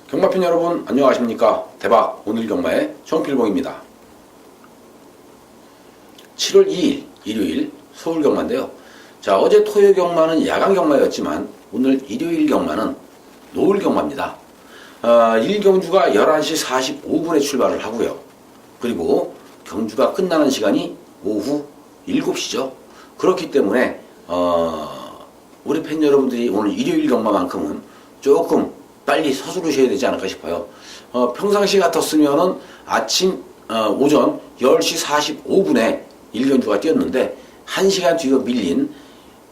경마팬 여러분 안녕하십니까. 대박 오늘 경마의 정필봉입니다. 7월 2일 일요일 서울 경마인데요. 자, 어제 토요 경마는 야간 경마였지만 오늘 일요일 경마는 노을 경마입니다. 1경주가 11시 45분에 출발을 하고요. 그리고 경주가 끝나는 시간이 오후 7시죠. 그렇기 때문에 우리 팬 여러분들이 오늘 일요일 경마만큼은 조금 빨리 서두르셔야 되지 않을까 싶어요. 평상시 같았으면은 오전 10시 45분에 1경주가 뛰었는데 1시간 뒤로 밀린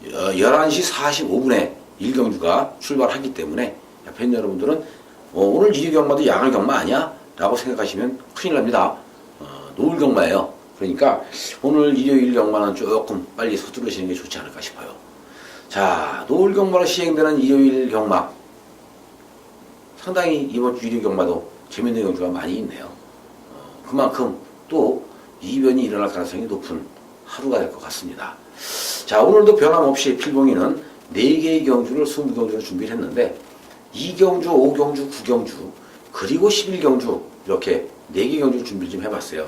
11시 45분에 1경주가 출발하기 때문에 팬 여러분들은 오늘 일요일 경마도 야간 경마 아니야? 라고 생각하시면 큰일 납니다. 노을 경마예요. 그러니까 오늘 일요일 경마는 조금 빨리 서두르시는 게 좋지 않을까 싶어요. 자, 노을 경마로 시행되는 일요일 경마 상당히 이번 주 일요일 경마도 재밌는 경주가 많이 있네요. 그만큼 또 이변이 일어날 가능성이 높은 하루가 될 것 같습니다. 자, 오늘도 변함없이 필봉이는 4개의 경주를 승부 경주를 준비를 했는데 2경주, 5경주, 9경주 그리고 11경주 이렇게 4개 경주 준비를 좀 해봤어요.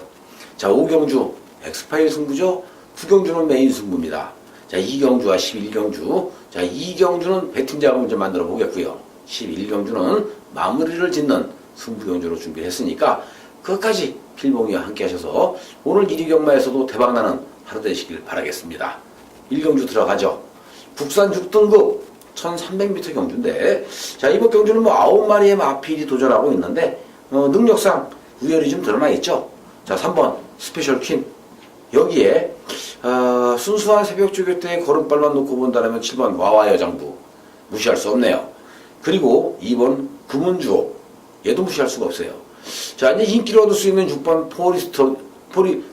자, 5경주 엑스파일 승부죠. 9경주는 메인 승부입니다. 자, 2경주와 11경주. 자, 2경주는 배팅 자금을 좀 만들어 보겠고요. 11경주는 마무리를 짓는 승부경주로 준비했으니까 끝까지 필봉이와 함께 하셔서 오늘 1위 경마에서도 대박나는 하루 되시길 바라겠습니다. 1경주 들어가죠. 국산 6등급 1300m 경주인데, 자, 이번 경주는 9마리의 마필이 도전하고 있는데 능력상 우열이 좀 드러나 있죠. 자, 3번 스페셜 퀸. 여기에 순수한 새벽 조교 때의 걸음발만 놓고 본다면 7번 와와 여장부 무시할 수 없네요. 그리고 2번 금은주호, 얘도 무시할 수가 없어요. 자, 이제 인기를 얻을 수 있는 6번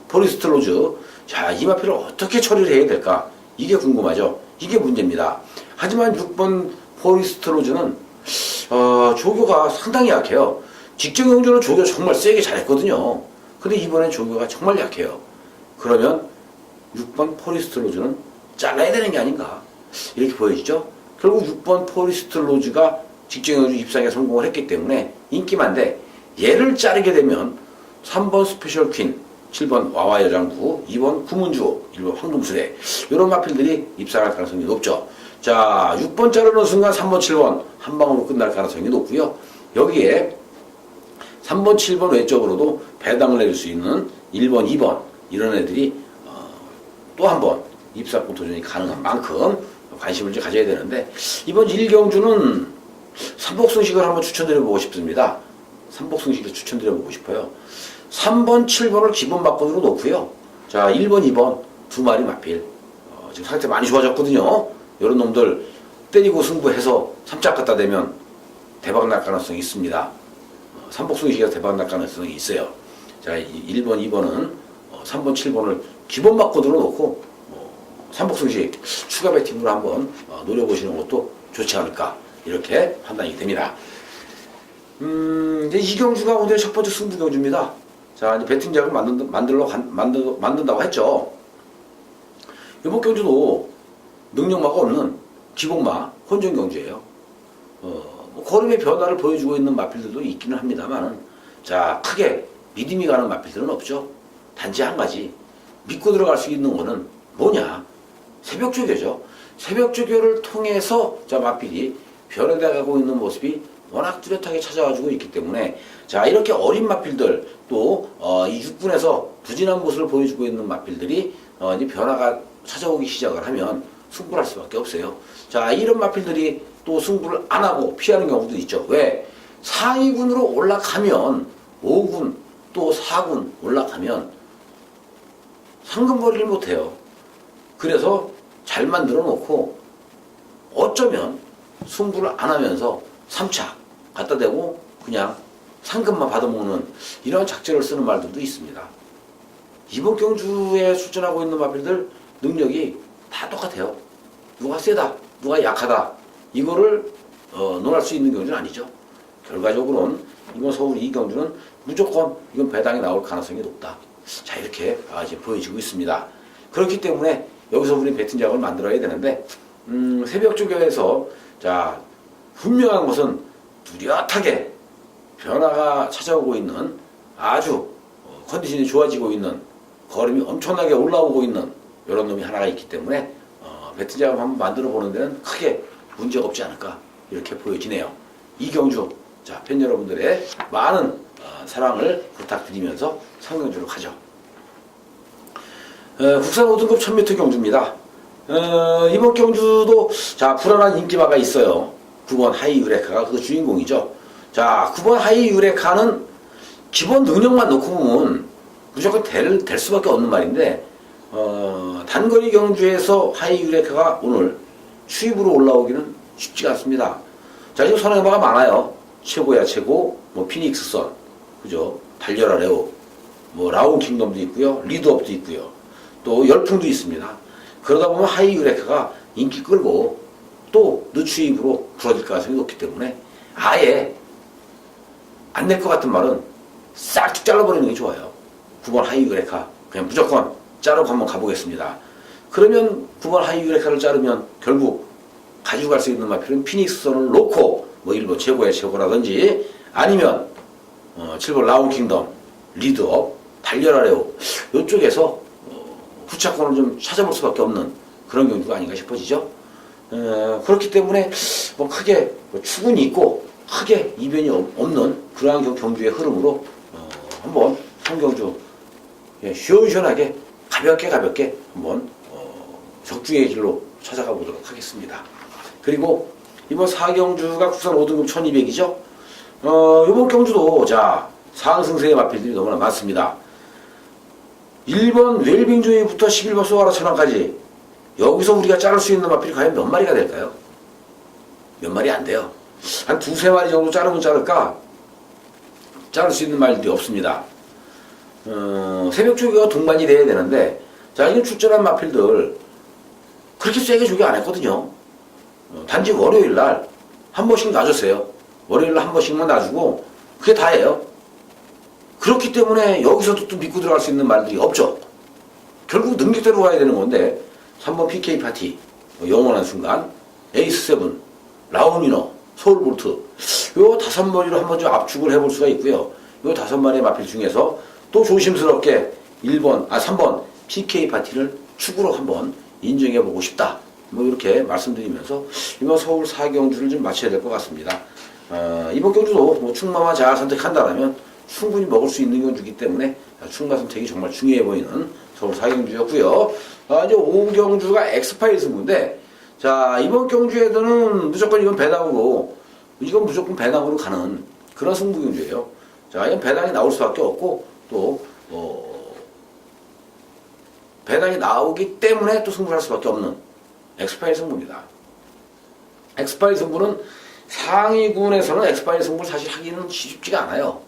포리스트로즈. 자, 이 마필을 어떻게 처리를 해야 될까? 이게 궁금하죠. 이게 문제입니다. 하지만 6번 포리스트로즈는 조교가 상당히 약해요. 직전 경주는 조교 정말 세게 잘했거든요. 근데 이번엔 조교가 정말 약해요. 그러면 6번 포리스트로즈는 잘라야 되는 게 아닌가, 이렇게 보여지죠. 결국 6번 포리스트로즈가 직전경주 입상에 성공을 했기 때문에 인기만데, 얘를 자르게 되면 3번 스페셜 퀸, 7번 와와 여장부, 2번 구문주호, 1번 황금수레, 이런 마필들이 입상할 가능성이 높죠. 자, 6번 자르는 순간 3번 7번 한 방으로 끝날 가능성이 높고요. 여기에 3번 7번 외적으로도 배당을 내릴 수 있는 1번 2번 이런 애들이 또 한 번 입상권 도전이 가능한 만큼 관심을 좀 가져야 되는데, 이번 1경주는 삼복승식을 한번 추천드려보고 싶습니다. 삼복승식을 추천드려보고 싶어요. 3번, 7번을 기본 막건으로 놓고요. 자, 1번, 2번 두 마리 마필. 지금 상태 많이 좋아졌거든요. 이런 놈들 때리고 승부해서 3짝 갖다 대면 대박 날 가능성이 있습니다. 삼복승식에서 대박 날 가능성이 있어요. 자, 1번, 2번은 3번, 7번을 기본 막건으로 놓고 삼복승식 추가 배팅으로 한번 노려보시는 것도 좋지 않을까, 이렇게 판단이 됩니다. 이제 이 경주가 오늘 첫 번째 승부 경주입니다. 자, 이제 배팅 작을 만든다고 했죠. 이번 경주도 능력마가 없는 기본마 혼전 경주예요. 걸음의 변화를 보여주고 있는 마필들도 있기는 합니다만, 자, 크게 믿음이 가는 마필들은 없죠. 단지 한 가지 믿고 들어갈 수 있는 거는 뭐냐? 새벽 조교죠. 새벽 조교를 통해서 자, 마필이 변해돼 가고 있는 모습이 워낙 뚜렷하게 찾아와주고 있기 때문에, 자, 이렇게 어린 마필들 또 이 6분에서 부진한 모습을 보여주고 있는 마필들이 이제 변화가 찾아오기 시작을 하면 승부를 할 수밖에 없어요. 자, 이런 마필들이 또 승부를 안 하고 피하는 경우도 있죠. 왜? 상위군으로 올라가면 5군 또 4군 올라가면 상금벌이를 못해요. 그래서 잘 만들어 놓고 어쩌면 승부를 안 하면서 3차 갖다 대고 그냥 상금만 받아먹는 이런 작전을 쓰는 말들도 있습니다. 이번 경주에 출전하고 있는 마필들 능력이 다 똑같아요. 누가 세다, 누가 약하다, 이거를 논할 수 있는 경주는 아니죠. 결과적으로는 이번 서울 2경주는 무조건 이건 배당이 나올 가능성이 높다. 자, 이렇게 이제 보여지고 있습니다. 그렇기 때문에 여기서 우리 배팅 작업을 만들어야 되는데, 새벽 조교에서 자, 분명한 것은 뚜렷하게 변화가 찾아오고 있는 아주 컨디션이 좋아지고 있는 걸음이 엄청나게 올라오고 있는 이런 놈이 하나가 있기 때문에 배트 자금 한번 만들어 보는 데는 크게 문제가 없지 않을까 이렇게 보여지네요. 이경주, 자, 팬 여러분들의 많은 사랑을 부탁드리면서 상경주로 가죠. 국산 5등급 1000m 경주입니다. 이번 경주도 자, 불안한 인기마가 있어요. 9번 하이 유레카가 그 주인공이죠. 자, 9번 하이 유레카는 기본 능력만 놓고 보면 무조건 될 수밖에 없는 말인데 단거리 경주에서 하이 유레카가 오늘 추입으로 올라오기는 쉽지가 않습니다. 자, 지금 선행마가 많아요. 최고야 최고, 뭐 피닉스 선, 그죠? 달려라 레오, 뭐 라운 킹덤도 있고요, 리드업도 있고요, 또 열풍도 있습니다. 그러다 보면 하이 유레카가 인기 끌고 또 늦추입으로 부러질 가능성이 높기 때문에 아예 안 낼 것 같은 말은 싹둑 잘라버리는 게 좋아요. 9번 하이 유레카 그냥 무조건 자르고 한번 가보겠습니다. 그러면 9번 하이 유레카를 자르면 결국 가지고 갈 수 있는 마필은 피닉스 선을 놓고 뭐 1번 최고의 최고라든지 아니면 7번 라운 킹덤, 리드업, 달려라 레오 이쪽에서 후차권을 좀 찾아볼 수밖에 없는 그런 경주가 아닌가 싶어지죠. 그렇기 때문에 뭐 크게 추근이 있고 크게 이변이 없는 그러한 경주의 흐름으로 한번 상경주 시원시원하게 가볍게 한번 적중의 길로 찾아가 보도록 하겠습니다. 그리고 이번 4경주가 국산 5등급 1200이죠. 이번 경주도 자 상승세의 마필들이 너무나 많습니다. 1번 웰빙조이부터 11번 소아라 천왕까지 여기서 우리가 자를 수 있는 마필이 과연 몇 마리가 될까요? 몇 마리 안 돼요. 한 두세 마리 정도 자르면 자를까? 자를 수 있는 말들이 없습니다. 새벽 조기가 동반이 돼야 되는데 자, 지금 출전한 마필들 그렇게 세게 조기 안 했거든요. 단지 월요일날 한 번씩 놔줬어요. 월요일날 한 번씩만 놔주고 그게 다예요. 그렇기 때문에 여기서도 또 믿고 들어갈 수 있는 말들이 없죠. 결국 능력대로 가야 되는 건데 3번 PK 파티, 영원한 순간, 에이스 세븐, 라운위너, 서울볼트 요 5마리로 한번 좀 압축을 해볼 수가 있고요. 요 5마리의 마필 중에서 또 조심스럽게 3번 PK 파티를 축으로 한번 인정해보고 싶다. 뭐 이렇게 말씀드리면서 이번 서울 4경주를 좀 마쳐야 될 것 같습니다. 이번 경주도 뭐 충마와 자아 선택한다라면 충분히 먹을 수 있는 경주이기 때문에 충마 선택이 정말 중요해 보이는 서울 4경주였고요. 이제 5경주가 엑스파일 승부인데 자, 이번 경주에서는 무조건 이건 무조건 배당으로 가는 그런 승부 경주예요. 자, 이건 배당이 나올 수밖에 없고 또 배당이 나오기 때문에 또 승부를 할 수밖에 없는 엑스파일 승부입니다. 엑스파일 승부는 상위군에서는 엑스파일 승부를 사실 하기는 쉽지가 않아요.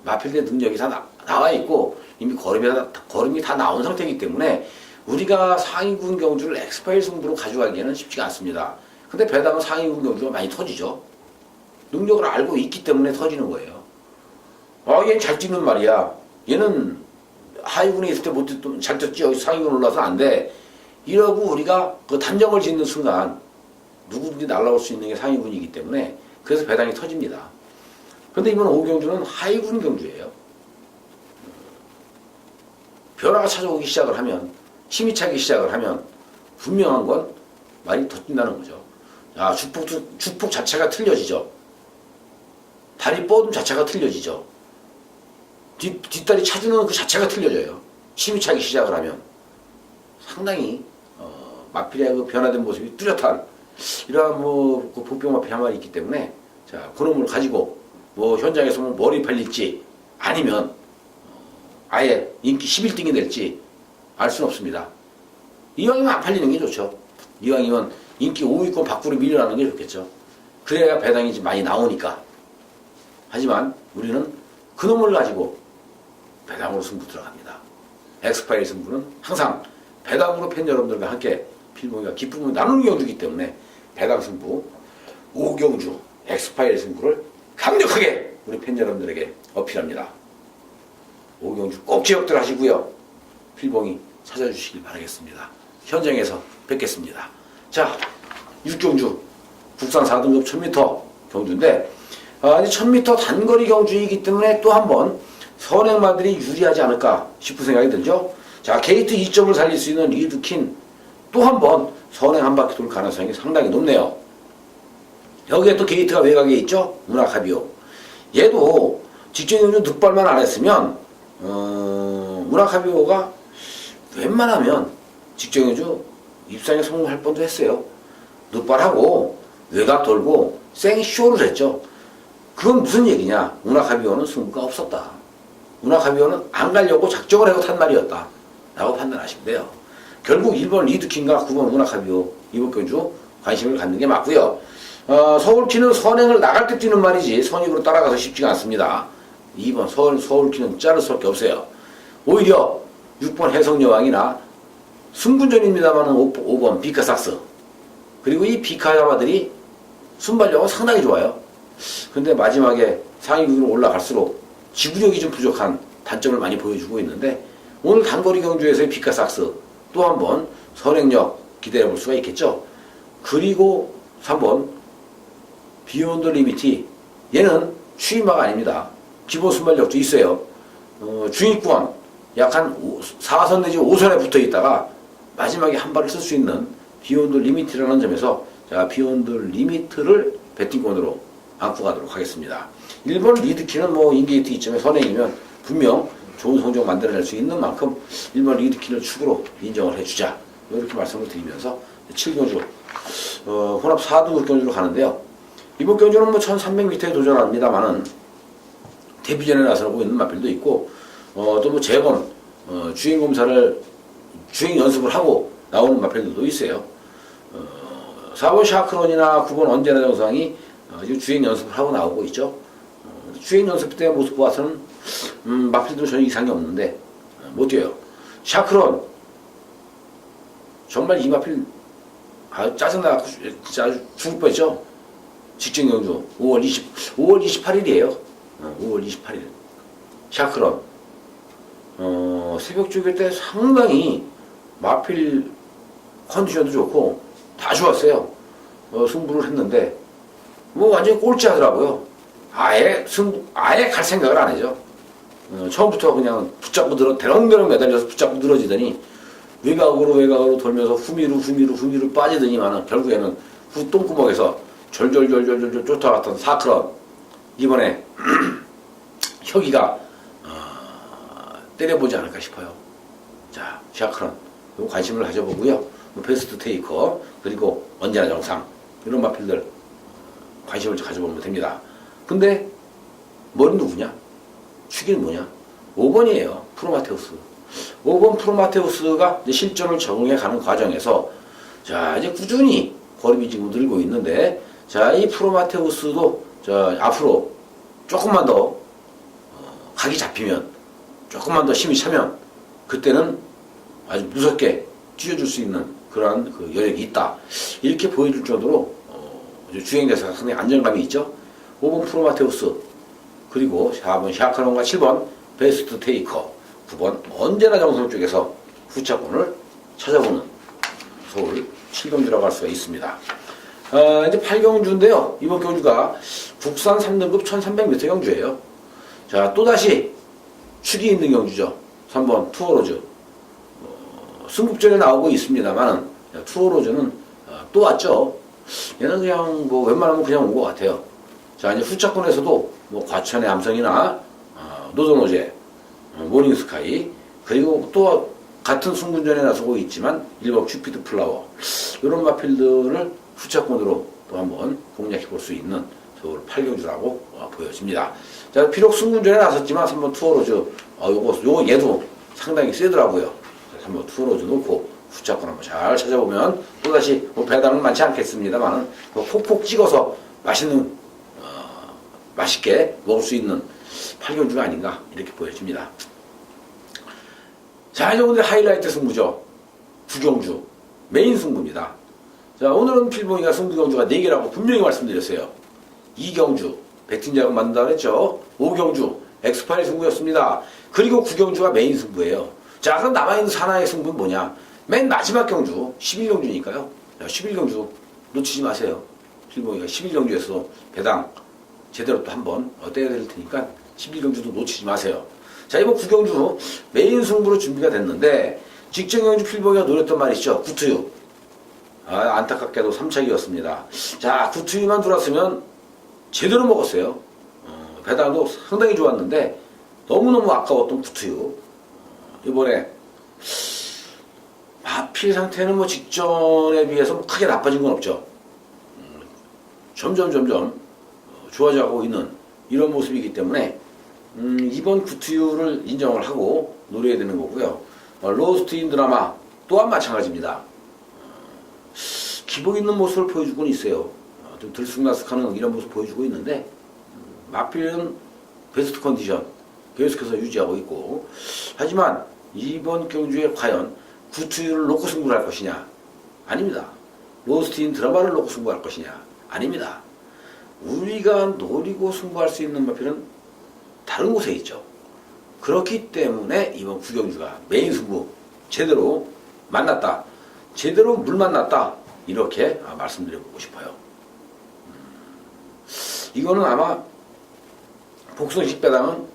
마필대 능력이 다 나와 있고 이미 걸음이 다 나온 상태이기 때문에 우리가 상위군 경주를 엑스파일 승부로 가져가기에는 쉽지가 않습니다. 근데 배당은 상위군 경주가 많이 터지죠. 능력을 알고 있기 때문에 터지는 거예요. 얘는 잘 뛰는 말이야. 얘는 하위군에 있을 때 잘 뛰었지. 여기 상위군 올라서 안 돼. 이러고 우리가 그 단정을 짓는 순간 누구든지 날아올 수 있는 게 상위군이기 때문에 그래서 배당이 터집니다. 그런데 이번 5경주는 하위군 경주예요. 변화가 찾아오기 시작을 하면 힘이 차기 시작을 하면 분명한 건 많이 터진다는 거죠. 자, 주폭 자체가 틀려지죠. 다리 뻗음 자체가 틀려지죠. 뒷다리 차주는 그 자체가 틀려져요. 힘이 차기 시작을 하면 상당히 마필의 그 변화된 모습이 뚜렷한 이러한 그 복병 마필 한 마리 있기 때문에 자, 그놈을 가지고 뭐 현장에서 뭐 머리 팔릴지 아니면 아예 인기 11등이 될지 알 수는 없습니다. 이왕이면 안 팔리는 게 좋죠. 이왕이면 인기 5위권 밖으로 밀려나는 게 좋겠죠. 그래야 배당이 좀 많이 나오니까. 하지만 우리는 그놈을 가지고 배당으로 승부 들어갑니다. 엑스파일 승부는 항상 배당으로 팬 여러분들과 함께 필봉이가 기쁨을 나누는 경주이기 때문에 배당 승부, 5경주 엑스파일 승부를 강력하게 우리 팬 여러분들에게 어필합니다. 5경주 꼭 기억들 하시고요. 필봉이 찾아주시길 바라겠습니다. 현장에서 뵙겠습니다. 자, 6경주 국산 4등급 1000m 경주인데 이제 1000m 단거리 경주이기 때문에 또 한 번 선행마들이 유리하지 않을까 싶은 생각이 들죠. 자, 게이트 2점을 살릴 수 있는 리드킨 또 한 번 선행 한 바퀴 돌 가능성이 상당히 높네요. 여기에 또 게이트가 외곽에 있죠. 무라카비오. 얘도 직전 경주 늑발만 안 했으면 무라카비오가 웬만하면 직전 경주 입상에 성공할 뻔도 했어요. 늑발하고 외곽 돌고 생쇼를 했죠. 그건 무슨 얘기냐? 무라카비오는 승부가 없었다. 무라카비오는 안 가려고 작정을 하고 탄 말이었다 라고 판단하시면 돼요. 결국 1번 리드킹과 9번 무라카비오 이번 경주 관심을 갖는 게 맞고요. 서울키는 선행을 나갈 때 뛰는 말이지 선입으로 따라가서 쉽지가 않습니다. 2번 서울키는 자를 수밖에 없어요. 오히려 6번 해성여왕이나 승분전입니다만 5번 비카삭스 그리고 이 비카야마들이 순발력은 상당히 좋아요. 근데 마지막에 상위 6위로 올라갈수록 지구력이 좀 부족한 단점을 많이 보여주고 있는데 오늘 단거리 경주에서의 비카삭스 또 한 번 선행력 기대해 볼 수가 있겠죠. 그리고 3번 비욘드 리미티 얘는 추임마가 아닙니다. 기본 순발력도 있어요. 중위권 약 한 4선 내지 5선에 붙어 있다가 마지막에 한 발을 쓸 수 있는 비욘드 리미트라는 점에서 제가 비욘드 리미트를 배팅권으로 안고 가도록 하겠습니다. 1번 리드키는 뭐 인게이트 2점에 선행이면 분명 좋은 성적 만들어낼 수 있는 만큼 1번 리드키를 축으로 인정을 해주자. 이렇게 말씀을 드리면서 7경주 혼합 4등급 경주로 가는데요. 이번 경주는 뭐 1300m에 도전합니다만은 데뷔전에 나서고 있는 마필도 있고 또 뭐 재검 주행 검사를 주행 연습을 하고 나오는 마필들도 있어요. 4번 샤크론이나 9번 언제나 정상이 주행 연습을 하고 나오고 있죠. 주행 연습 때 모습 보아서는 마필도 전혀 이상이 없는데 못 뛰어요. 샤크론 정말 이 마필 짜증나고 진짜 죽을 뻔했죠. 직전 경주 5월 28일이에요. 5월 28일 샤크론 새벽 죽일 때 상당히 마필 컨디션도 좋고 다 좋았어요. 승부를 했는데 뭐 완전히 꼴찌 하더라고요. 아예 갈 생각을 안 해죠. 처음부터 그냥 붙잡고 대렁대렁 매달려서 붙잡고 늘어지더니 외곽으로 돌면서 후미로 빠지더니만은 결국에는 후 똥구멍에서 절절절절절 쫓아갔던 사크런 이번에 혁이가 때려보지 않을까 싶어요. 자, 샤크런 관심을 가져보고요. 베스트 테이커 그리고 언제나 정상 이런 마필들 관심을 가져보면 됩니다. 근데 머리 누구냐? 축이는 뭐냐? 5번이에요. 프로마테우스. 5번 프로마테우스가 이제 실전을 적응해 가는 과정에서 자 이제 꾸준히 걸음이 지금 늘고 있는데 자 이 프로마테우스도 자 앞으로 조금만 더 각이 잡히면 조금만 더 힘이 차면 그때는 아주 무섭게 뛰어줄 수 있는 그러한 그 여력이 있다. 이렇게 보여줄 정도로 주행대사가 상당히 안정감이 있죠. 5번 프로마테우스 그리고 4번 샤크론과 7번 베스트 테이커 9번 언제나 정성 쪽에서 후차권을 찾아보는 서울 7경주라고 할 수가 있습니다. 이제 8경주인데요. 이번 경주가 국산 3등급 1300m 경주예요. 자, 또다시 축이 있는 경주죠. 3번 투어로즈. 승급전에 나오고 있습니다만 투어로즈는 또 왔죠. 얘는 그냥 뭐 웬만하면 그냥 온 것 같아요. 자, 이제 후차권에서도 뭐 과천의 암성이나 노선호제, 모닝스카이 그리고 또 같은 승분전에 나서고 있지만 일본 큐피드 플라워 이런 마필들을 후차권으로 또 한번 공략해 볼 수 있는 서울 8경주라고 보여집니다. 자, 비록 승분전에 나섰지만 3번 투어로즈 요거 얘도 상당히 세더라고요. 3번 투어로즈 놓고 후차권 한번 잘 찾아보면 또다시 뭐 배당은 많지 않겠습니다만 콕콕 찍어서 맛있게 먹을 수 있는 8경주가 아닌가 이렇게 보여집니다. 자, 이제 오늘 하이라이트 승부죠. 9경주 메인 승부입니다. 자, 오늘은 필봉이가 승부 경주가 4개라고 분명히 말씀드렸어요. 2경주 배팅 자금 만든다고 했죠. 5경주 엑스파일 승부였습니다. 그리고 9경주가 메인 승부예요. 자, 그럼 남아있는 사나의 승부는 뭐냐? 맨 마지막 경주 11경주니까요. 11경주 놓치지 마세요. 필봉이가 11경주에서 배당 제대로 또 한번 떼야 될 테니까 11경주도 놓치지 마세요. 자, 이번 9경주 메인 승부로 준비가 됐는데 직전 경주 필보기가 노렸던 말이 있죠. 구투유. 안타깝게도 3착이었습니다. 자, 구투유만 들어왔으면 제대로 먹었어요. 배당도 상당히 좋았는데 너무너무 아까웠던 구투유. 이번에 마필 상태는 뭐 직전에 비해서 뭐 크게 나빠진 건 없죠. 점점 좋아져가고 있는 이런 모습이기 때문에 이번 구투유를 인정을 하고 노려야 되는 거고요. 로스트 인 드라마 또한 마찬가지입니다. 기복 있는 모습을 보여주고는 있어요. 좀 들쑥날쑥하는 이런 모습 보여주고 있는데 마필은 베스트 컨디션 계속해서 유지하고 있고, 하지만 이번 경주에 과연 구투유를 놓고 승부를 할 것이냐? 아닙니다. 로스트 인 드라마를 놓고 승부할 것이냐? 아닙니다. 우리가 노리고 승부할 수 있는 마필은 다른 곳에 있죠. 그렇기 때문에 이번 9경주가 메인 승부 제대로 만났다, 제대로 물 만났다, 이렇게 말씀드려보고 싶어요. 이거는 아마 복선식 배당은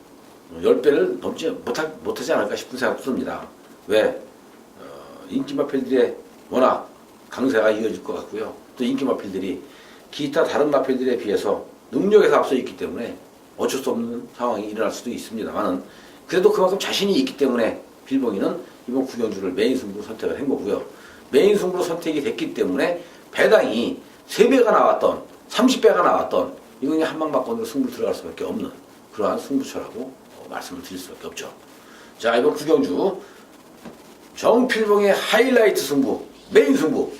10배를 넘지 못하지 않을까 싶은 생각도 듭니다. 왜? 인기 마필들의 워낙 강세가 이어질 것 같고요. 또 인기 마필들이 기타 다른 마필들에 비해서 능력에서 앞서 있기 때문에 어쩔 수 없는 상황이 일어날 수도 있습니다만, 그래도 그만큼 자신이 있기 때문에 빌봉이는 이번 9경주를 메인 승부로 선택을 한 거고요. 메인 승부로 선택이 됐기 때문에 배당이 3배가 나왔던 30배가 나왔던 이건 한방 바꿔도 승부 들어갈 수밖에 없는 그러한 승부처라고 말씀을 드릴 수밖에 없죠. 자, 이번 9경주 정필봉의 하이라이트 승부, 메인 승부,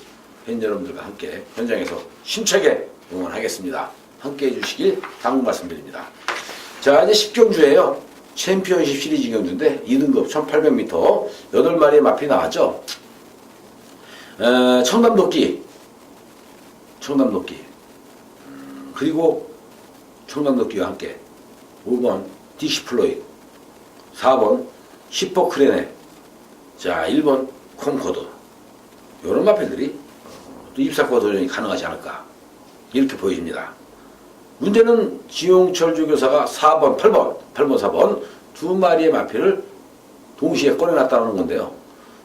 팬 여러분들과 함께 현장에서 힘차게 응원하겠습니다. 함께 해주시길 당부 말씀드립니다. 자, 이제 10경주예요. 챔피언십 시리즈 경주인데 2등급 1800m 8마리의 마필이 나왔죠. 청담도끼 그리고 청담도끼와 함께 5번 디시플로이, 4번 슈퍼크레네, 자 1번 콩코드, 이런 마필들이 또 입사과 도전이 가능하지 않을까 이렇게 보여집니다. 문제는 지용철 조교사가 4번, 8번, 4번 두 마리의 마필을 동시에 꺼내놨다는 건데요.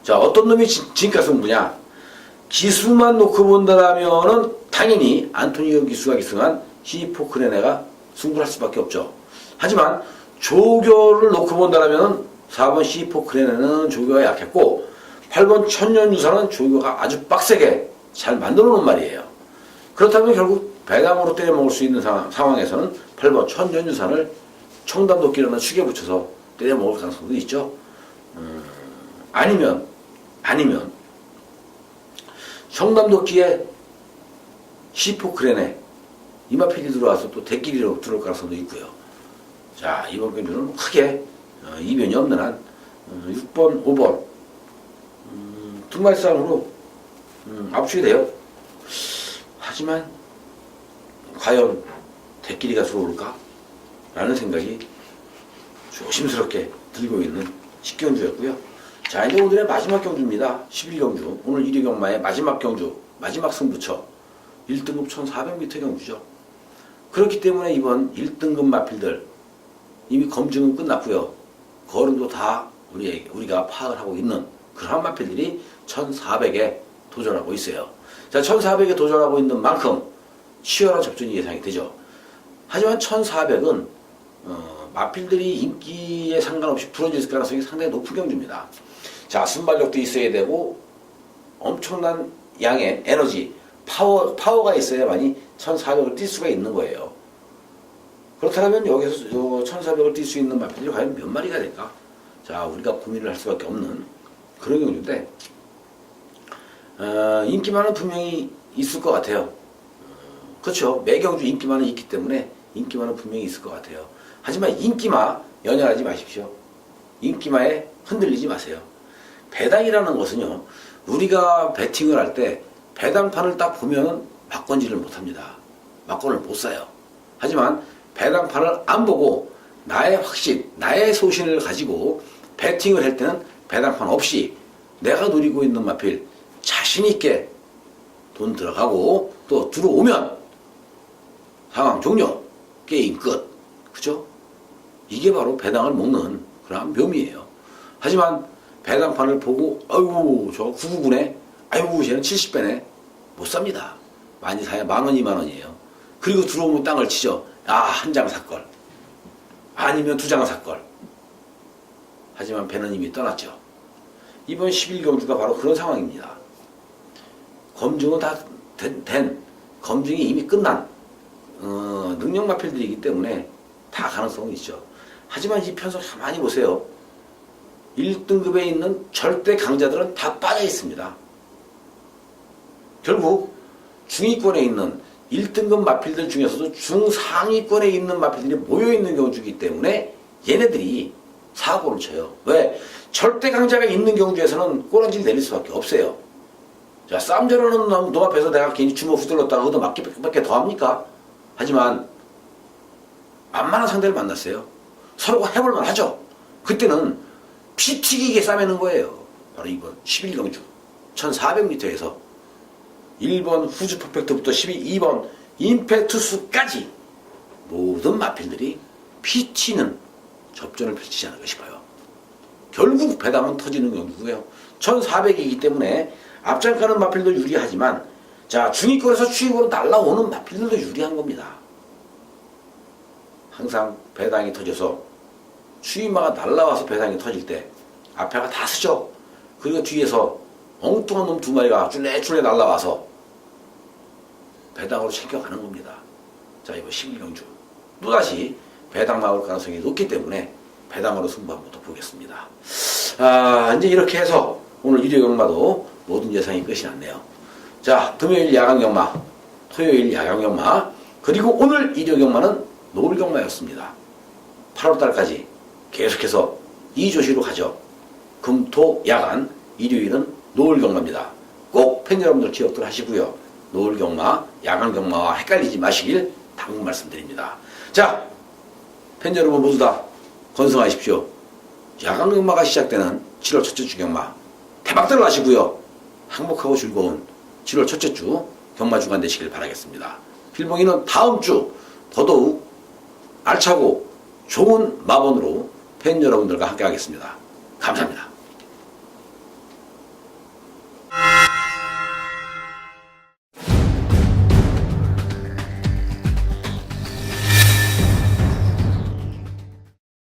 자, 어떤 놈이 진가승부냐? 기수만 놓고 본다라면은 당연히 안토니오 기수가 기승한 히포크레네가 승부를 할 수밖에 없죠. 하지만 조교를 놓고 본다라면은 4번 히포크레네는 조교가 약했고 8번 천년유사는 조교가 아주 빡세게 잘 만들어 놓은 말이에요. 그렇다면 결국 배당으로 때려 먹을 수 있는 상황에서는 8번 천년유산을 청담도끼라는 축에 붙여서 때려 먹을 가능성도 있죠. 아니면 청담도끼에 시포크레네 이마필이 들어와서 또 대끼리로 들어올 가능성도 있고요. 자, 이번 경주는 크게 이변이 없는 한 6번, 5번 두 마리 싸움으로 압축이 돼요. 하지만 과연 대끼리가 들어올까? 라는 생각이 조심스럽게 들고 있는 10경주였고요. 자, 이제 오늘의 마지막 경주입니다. 11경주. 오늘 1위 경마의 마지막 경주, 마지막 승부처 1등급 1400m 경주죠. 그렇기 때문에 이번 1등급 마필들 이미 검증은 끝났고요. 거름도 다 우리가 파악을 하고 있는 그런 마필들이 1400에 도전하고 있어요. 자, 1400에 도전하고 있는 만큼 치열한 접전이 예상이 되죠. 하지만 1400은 마필들이 인기에 상관없이 풀어질 가능성이 상당히 높은 경주입니다. 자, 순발력도 있어야 되고 엄청난 양의 에너지, 파워가 있어야만이 1400을 뛸 수가 있는 거예요. 그렇다면 여기서 1400을 뛸 수 있는 마필들이 과연 몇 마리가 될까? 자, 우리가 고민을 할 수밖에 없는 그런 경주인데 인기만은 분명히 있을 것 같아요. 그렇죠. 매경주 인기만은 있기 때문에 인기만은 분명히 있을 것 같아요. 하지만 인기마 연연하지 마십시오. 인기마에 흔들리지 마세요. 배당이라는 것은요, 우리가 배팅을 할 때 배당판을 딱 보면은 바꿔지를 못합니다. 막권을 못 사요. 하지만 배당판을 안 보고 나의 확신, 나의 소신을 가지고 배팅을 할 때는 배당판 없이 내가 노리고 있는 마필 자신 있게 돈 들어가고 또 들어오면 상황 종료. 게임 끝. 그죠? 이게 바로 배당을 먹는 그런 묘미예요. 하지만 배당판을 보고 아이고 저 999네. 아이고 쟤는 70배네. 못 삽니다. 많이 사야 10,000원, 20,000원이에요. 그리고 들어오면 땅을 치죠. 아, 한 장 샀걸. 아니면 2장을 샀걸. 하지만 배는 이미 떠났죠. 이번 11경주가 바로 그런 상황입니다. 검증은 다 된 검증이 이미 끝난 능력 마필들이기 때문에 다 가능성이 있죠. 하지만 이 편성 가만히 보세요. 1등급에 있는 절대 강자들은 다 빠져 있습니다. 결국 중위권에 있는 1등급 마필들 중에서도 중상위권에 있는 마필들이 모여있는 경주이기 때문에 얘네들이 사고를 쳐요. 왜? 절대 강자가 있는 경주에서는 꼬랑지를 내릴 수밖에 없어요. 자, 싸움 잘하는 놈 앞에서 내가 괜히 주먹 후들렀다가 그것도 몇 개 더 합니까? 하지만 만만한 상대를 만났어요. 서로가 해볼만 하죠. 그때는 피 튀기게 싸매는 거예요. 바로 이번 11경주 1400m에서 1번 후즈 퍼펙트부터 2번 임페투스까지 모든 마필들이 피 튀는 접전을 펼치지 않을까 싶어요. 결국 배당은 터지는 경주고요. 1400이기 때문에 앞장가는 마필도 유리하지만 자 중위권에서 추위으로 날라오는 마필들도 유리한 겁니다. 항상 배당이 터져서 추위마가 날라와서 배당이 터질 때 앞에가 다 쓰죠. 그리고 뒤에서 엉뚱한 놈 2마리가 쫄래쫄래 날라와서 배당으로 챙겨가는 겁니다. 자 이번 11경주 또다시 배당 나올 가능성이 높기 때문에 배당으로 승부 한번 더 보겠습니다. 이제 이렇게 해서 오늘 일요 경마도 모든 예상이 끝이 났네요. 자 금요일 야간 경마, 토요일 야간 경마, 그리고 오늘 일요 경마는 노을 경마였습니다. 8월달까지 계속해서 2조시로 가죠. 금, 토, 야간, 일요일은 노을 경마입니다. 꼭 팬 여러분들 기억들 하시고요. 노을 경마, 야간 경마와 헷갈리지 마시길 당부 말씀드립니다. 자, 팬 여러분 모두 다 건승하십시오. 야간 경마가 시작되는 7월 첫째 주 경마 대박들 나시고요. 행복하고 즐거운 7월 첫째 주 경마 주간 되시길 바라겠습니다. 필봉이는 다음 주 더더욱 알차고 좋은 마번으로 팬 여러분들과 함께 하겠습니다. 감사합니다.